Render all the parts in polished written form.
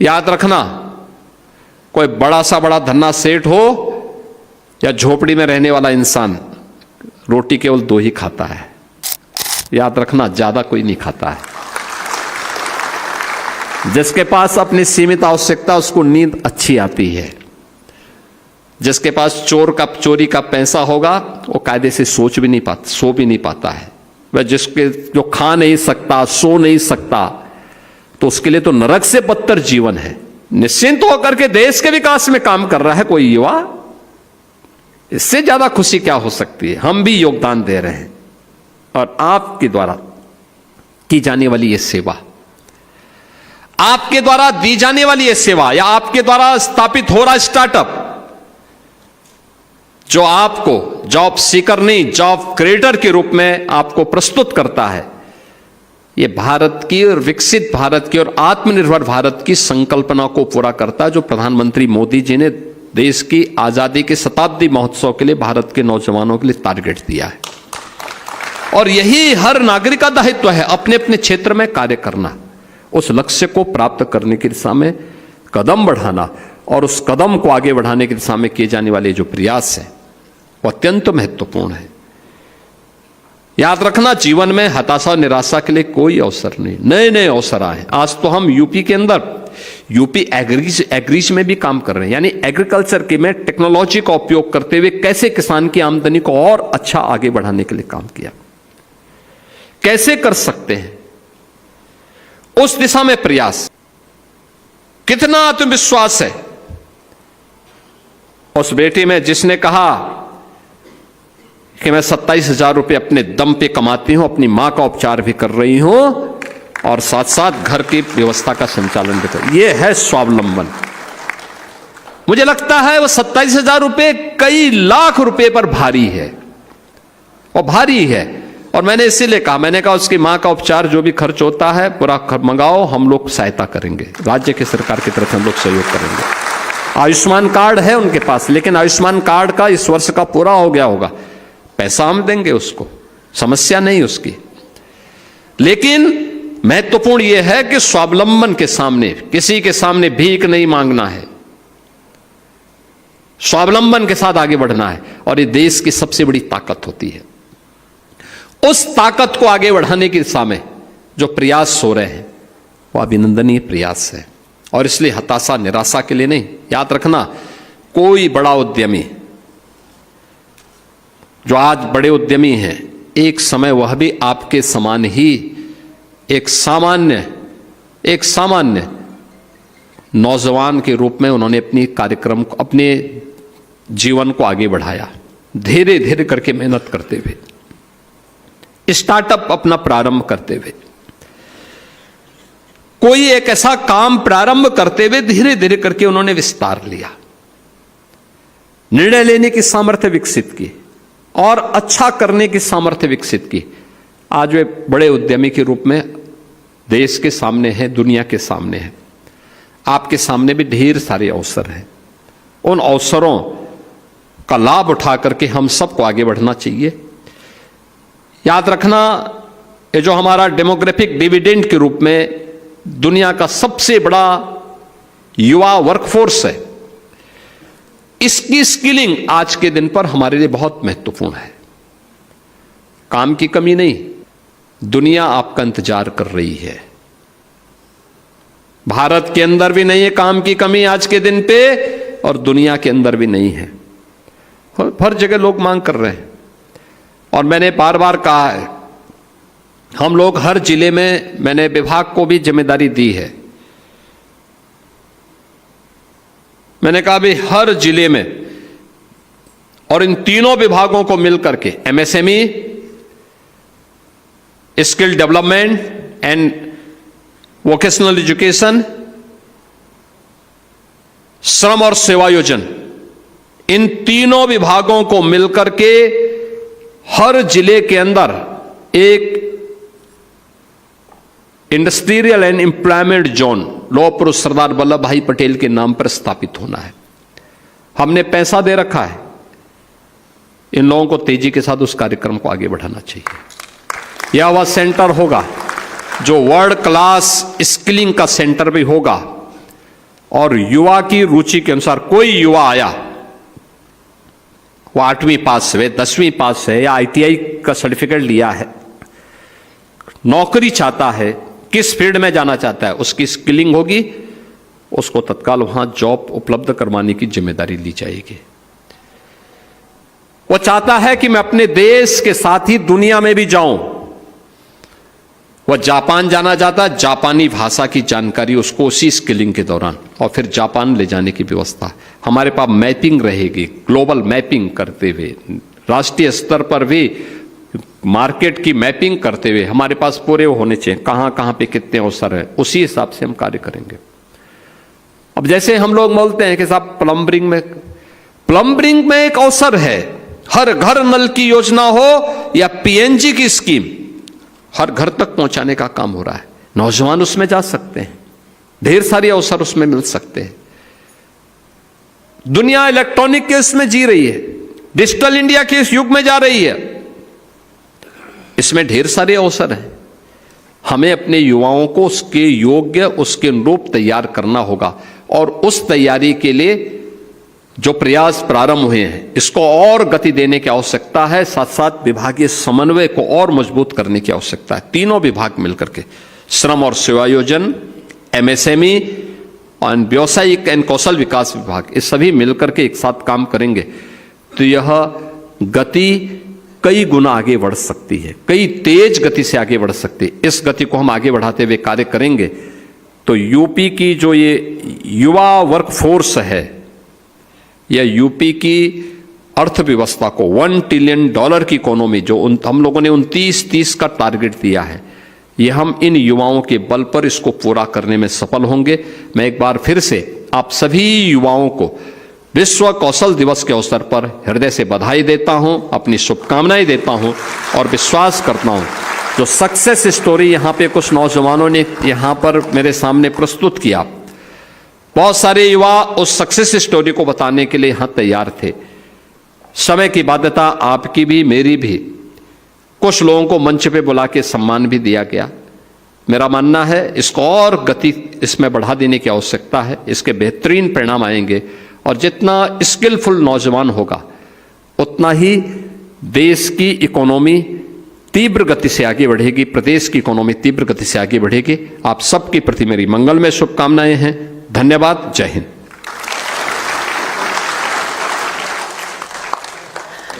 याद रखना, कोई बड़ा सा बड़ा धन्ना सेठ हो या झोपड़ी में रहने वाला इंसान, रोटी केवल दो ही खाता है। याद रखना, ज्यादा कोई नहीं खाता है। जिसके पास अपनी सीमित आवश्यकता, उसको नींद अच्छी आती है। जिसके पास चोरी का पैसा होगा, वो कायदे से सो भी नहीं पाता है। वह जो खा नहीं सकता, सो नहीं सकता, तो उसके लिए तो नरक से बदतर जीवन है। निश्चिंत होकर के देश के विकास में काम कर रहा है कोई युवा, इससे ज्यादा खुशी क्या हो सकती है। हम भी योगदान दे रहे हैं, और आपके द्वारा की जाने वाली यह सेवा, आपके द्वारा दी जाने वाली यह सेवा, या आपके द्वारा स्थापित हो रहा स्टार्टअप, जो आपको जॉब सीकर नहीं, जॉब क्रिएटर के रूप में आपको प्रस्तुत करता है, ये भारत की और विकसित भारत की और आत्मनिर्भर भारत की संकल्पना को पूरा करता है, जो प्रधानमंत्री मोदी जी ने देश की आजादी के शताब्दी महोत्सव के लिए भारत के नौजवानों के लिए टारगेट दिया है। और यही हर नागरिक का दायित्व है, अपने अपने क्षेत्र में कार्य करना, उस लक्ष्य को प्राप्त करने की दिशा में कदम बढ़ाना, और उस कदम को आगे बढ़ाने की दिशा में किए जाने वाले जो प्रयास है वो अत्यंत महत्वपूर्ण है। याद रखना, जीवन में हताशा और निराशा के लिए कोई अवसर नहीं, नए नए अवसर आए। आज तो हम यूपी के अंदर यूपी एग्रीज में भी काम कर रहे हैं, यानी एग्रीकल्चर के में टेक्नोलॉजी का उपयोग करते हुए कैसे किसान की आमदनी को और अच्छा आगे बढ़ाने के लिए काम किया, कैसे कर सकते हैं, उस दिशा में प्रयास। कितना आत्मविश्वास है उस बेटी में जिसने कहा कि मैं 27,000 रुपये अपने दम पे कमाती हूं, अपनी मां का उपचार भी कर रही हूं और साथ साथ घर की व्यवस्था का संचालन भी कर। यह है स्वावलंबन। मुझे लगता है वो 27,000 रुपये कई लाख रुपए पर भारी है, और भारी है। और मैंने इसीलिए कहा, मैंने कहा उसकी मां का उपचार जो भी खर्च होता है पूरा मंगाओ, हम लोग सहायता करेंगे, राज्य की सरकार की तरफ से हम लोग सहयोग करेंगे। आयुष्मान कार्ड है उनके पास, लेकिन आयुष्मान कार्ड का इस वर्ष का पूरा हो गया होगा, पैसा हम देंगे उसको, समस्या नहीं उसकी। लेकिन महत्वपूर्ण यह है कि स्वावलंबन के सामने, किसी के सामने भीख नहीं मांगना है, स्वावलंबन के साथ आगे बढ़ना है। और ये देश की सबसे बड़ी ताकत होती है। उस ताकत को आगे बढ़ाने की दिशा में जो प्रयास हो रहे हैं वो अभिनंदनीय प्रयास है, और इसलिए हताशा निराशा के लिए नहीं। याद रखना, कोई बड़ा उद्यमी जो आज बड़े उद्यमी हैं, एक समय वह भी आपके समान ही एक सामान्य नौजवान के रूप में उन्होंने अपनी कार्यक्रम को, अपने जीवन को आगे बढ़ाया, धीरे धीरे करके मेहनत करते हुए, स्टार्टअप अपना प्रारंभ करते हुए, कोई एक ऐसा काम प्रारंभ करते हुए धीरे धीरे करके उन्होंने विस्तार लिया, निर्णय लेने की सामर्थ्य विकसित की और अच्छा करने की सामर्थ्य विकसित की। आज वे बड़े उद्यमी के रूप में देश के सामने हैं, दुनिया के सामने हैं। आपके सामने भी ढेर सारे अवसर हैं। उन अवसरों का लाभ उठा करके हम सबको आगे बढ़ना चाहिए। याद रखना, ये जो हमारा डेमोग्राफिक डिविडेंड के रूप में दुनिया का सबसे बड़ा युवा वर्कफोर्स है, इसकी स्किलिंग आज के दिन पर हमारे लिए बहुत महत्वपूर्ण है। काम की कमी नहीं, दुनिया आपका इंतजार कर रही है। भारत के अंदर भी नहीं है काम की कमी आज के दिन पे, और दुनिया के अंदर भी नहीं है। हर जगह लोग मांग कर रहे हैं। और मैंने बार बार कहा है, हम लोग हर जिले में, मैंने विभाग को भी जिम्मेदारी दी है, मैंने कहा भी हर जिले में, और इन तीनों विभागों को मिलकर के MSME, skill development and vocational education, श्रम और सेवायोजन, इन तीनों विभागों को मिलकर के हर जिले के अंदर एक इंडस्ट्रियल एंड एम्प्लॉयमेंट जोन लौह पुरुष सरदार वल्लभ भाई पटेल के नाम पर स्थापित होना है। हमने पैसा दे रखा है, इन लोगों को तेजी के साथ उस कार्यक्रम को आगे बढ़ाना चाहिए। यह वह सेंटर होगा जो वर्ल्ड क्लास स्किलिंग का सेंटर भी होगा, और युवा की रुचि के अनुसार कोई युवा आया, वो 8वीं पास है, 10वीं पास है या ITI का सर्टिफिकेट लिया है, नौकरी चाहता है, किस फील्ड में जाना चाहता है, उसकी स्किलिंग होगी, उसको तत्काल वहां जॉब उपलब्ध करवाने की जिम्मेदारी ली जाएगी। वो चाहता है कि मैं अपने देश के साथ ही दुनिया में भी जाऊं, वह जापान जाना चाहता, जापानी भाषा की जानकारी उसको उसी स्किलिंग के दौरान, और फिर जापान ले जाने की व्यवस्था। हमारे पास मैपिंग रहेगी, ग्लोबल मैपिंग करते हुए, राष्ट्रीय स्तर पर भी मार्केट की मैपिंग करते हुए हमारे पास पूरे होने चाहिए कहां कहां पे कितने अवसर है, उसी हिसाब से हम कार्य करेंगे। अब जैसे हम लोग बोलते हैं कि साहब प्लम्बरिंग में एक अवसर है, हर घर नल की योजना हो या PNG की स्कीम, हर घर तक पहुंचाने का काम हो रहा है। नौजवान उसमें जा सकते हैं, ढेर सारे अवसर उसमें मिल सकते हैं। दुनिया इलेक्ट्रॉनिक के इसमें जी रही है, डिजिटल इंडिया के इस युग में जा रही है, इसमें ढेर सारे अवसर हैं। हमें अपने युवाओं को उसके योग्य, उसके अनुरूप तैयार करना होगा, और उस तैयारी के लिए जो प्रयास प्रारंभ हुए हैं, इसको और गति देने की आवश्यकता है। साथ साथ विभागीय समन्वय को और मजबूत करने की आवश्यकता है। तीनों विभाग मिलकर के, श्रम और सेवायोजन, MSME और व्यावसायिक एवं कौशल विकास विभाग, ये सभी मिलकर के एक साथ काम करेंगे तो यह गति कई गुना आगे बढ़ सकती है, कई तेज गति से आगे बढ़ सकती है। इस गति को हम आगे बढ़ाते हुए कार्य करेंगे तो यूपी की जो ये युवा वर्कफोर्स है, या यूपी की अर्थव्यवस्था को $1 ट्रिलियन की इकोनॉमी जो हम लोगों ने 29-30 का टारगेट दिया है, ये हम इन युवाओं के बल पर इसको पूरा करने में सफल होंगे। मैं एक बार फिर से आप सभी युवाओं को विश्व कौशल दिवस के अवसर पर हृदय से बधाई देता हूं, अपनी शुभकामनाएं देता हूं और विश्वास करता हूं जो सक्सेस स्टोरी यहां पे कुछ नौजवानों ने यहां पर मेरे सामने प्रस्तुत किया, बहुत सारे युवा उस सक्सेस स्टोरी को बताने के लिए यहां तैयार थे। समय की बाध्यता आपकी भी मेरी भी, कुछ लोगों को मंच पे बुला के सम्मान भी दिया गया। मेरा मानना है इसको और गति इसमें बढ़ा देने की आवश्यकता है, इसके बेहतरीन परिणाम आएंगे और जितना स्किलफुल नौजवान होगा उतना ही देश की इकोनॉमी तीव्र गति से आगे बढ़ेगी, प्रदेश की इकोनॉमी तीव्र गति से आगे बढ़ेगी। आप सबके प्रति मेरी मंगलमय शुभकामनाएं हैं। धन्यवाद। जय हिंद।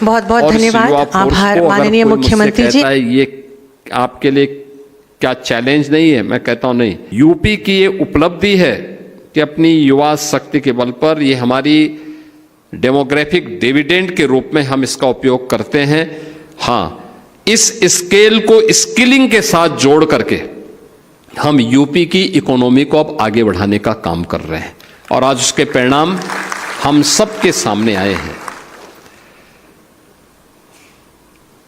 बहुत बहुत धन्यवाद, आभार माननीय मुख्यमंत्री जी। ये आपके लिए क्या चैलेंज नहीं है? मैं कहता हूं नहीं, यूपी की ये उपलब्धि है कि अपनी युवा शक्ति के बल पर ये हमारी डेमोग्राफिक डिविडेंड के रूप में हम इसका उपयोग करते हैं। हाँ, इस स्केल को स्किलिंग के साथ जोड़ करके हम यूपी की इकोनॉमी को अब आगे बढ़ाने का काम कर रहे हैं और आज उसके परिणाम हम सबके सामने आए हैं।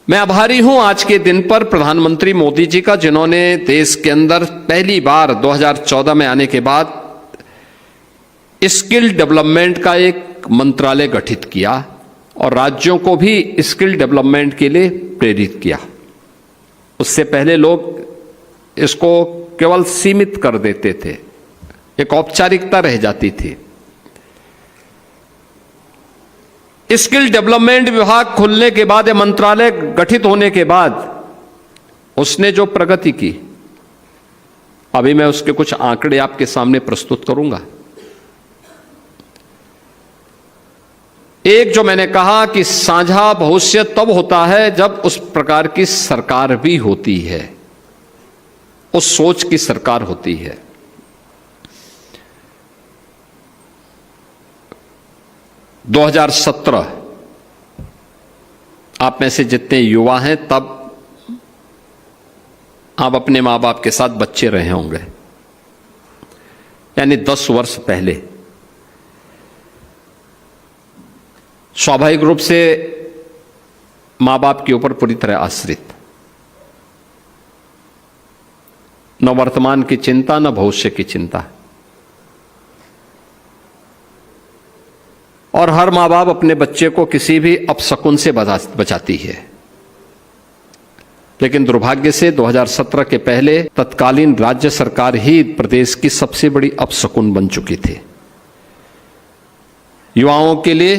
मैं आभारी हूं आज के दिन पर प्रधानमंत्री मोदी जी का, जिन्होंने देश के अंदर पहली बार 2014 में आने के बाद स्किल डेवलपमेंट का एक मंत्रालय गठित किया और राज्यों को भी स्किल डेवलपमेंट के लिए प्रेरित किया। उससे पहले लोग इसको केवल सीमित कर देते थे, एक औपचारिकता रह जाती थी। स्किल डेवलपमेंट विभाग खुलने के बाद, मंत्रालय गठित होने के बाद उसने जो प्रगति की, अभी मैं उसके कुछ आंकड़े आपके सामने प्रस्तुत करूंगा। एक जो मैंने कहा कि साझा भविष्य तब होता है जब उस प्रकार की सरकार भी होती है, उस सोच की सरकार होती है। दो 2017 आप में से जितने युवा हैं, तब आप अपने मां बाप के साथ बच्चे रहे होंगे, यानी 10 वर्ष पहले। स्वाभाविक रूप से मां बाप के ऊपर पूरी तरह आश्रित, न वर्तमान की चिंता न भविष्य की चिंता। और हर मां बाप अपने बच्चे को किसी भी अपशकुन से बचाती है, लेकिन दुर्भाग्य से 2017 के पहले तत्कालीन राज्य सरकार ही प्रदेश की सबसे बड़ी अपशकुन बन चुकी थी। युवाओं के लिए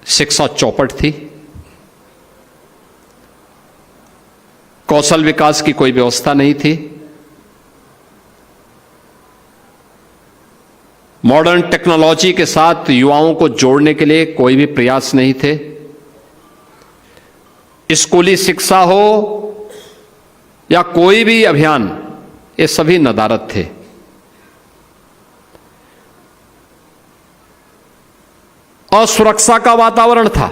शिक्षा चौपट थी, कौशल विकास की कोई व्यवस्था नहीं थी, मॉडर्न टेक्नोलॉजी के साथ युवाओं को जोड़ने के लिए कोई भी प्रयास नहीं थे। स्कूली शिक्षा हो या कोई भी अभियान, ये सभी नदारद थे। असुरक्षा का वातावरण था,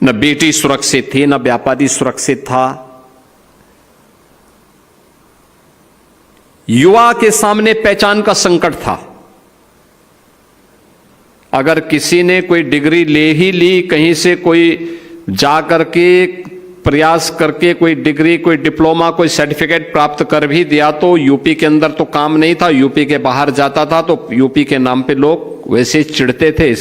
न बेटी सुरक्षित थी, न व्यापारी सुरक्षित था। युवा के सामने पहचान का संकट था। अगर किसी ने कोई डिग्री ले ही ली, कहीं से कोई जा करके प्रयास करके कोई डिग्री, कोई डिप्लोमा, कोई सर्टिफिकेट प्राप्त कर भी दिया तो यूपी के अंदर तो काम नहीं था, यूपी के बाहर जाता था तो यूपी के नाम पे लोग वैसे चिढ़ते थे।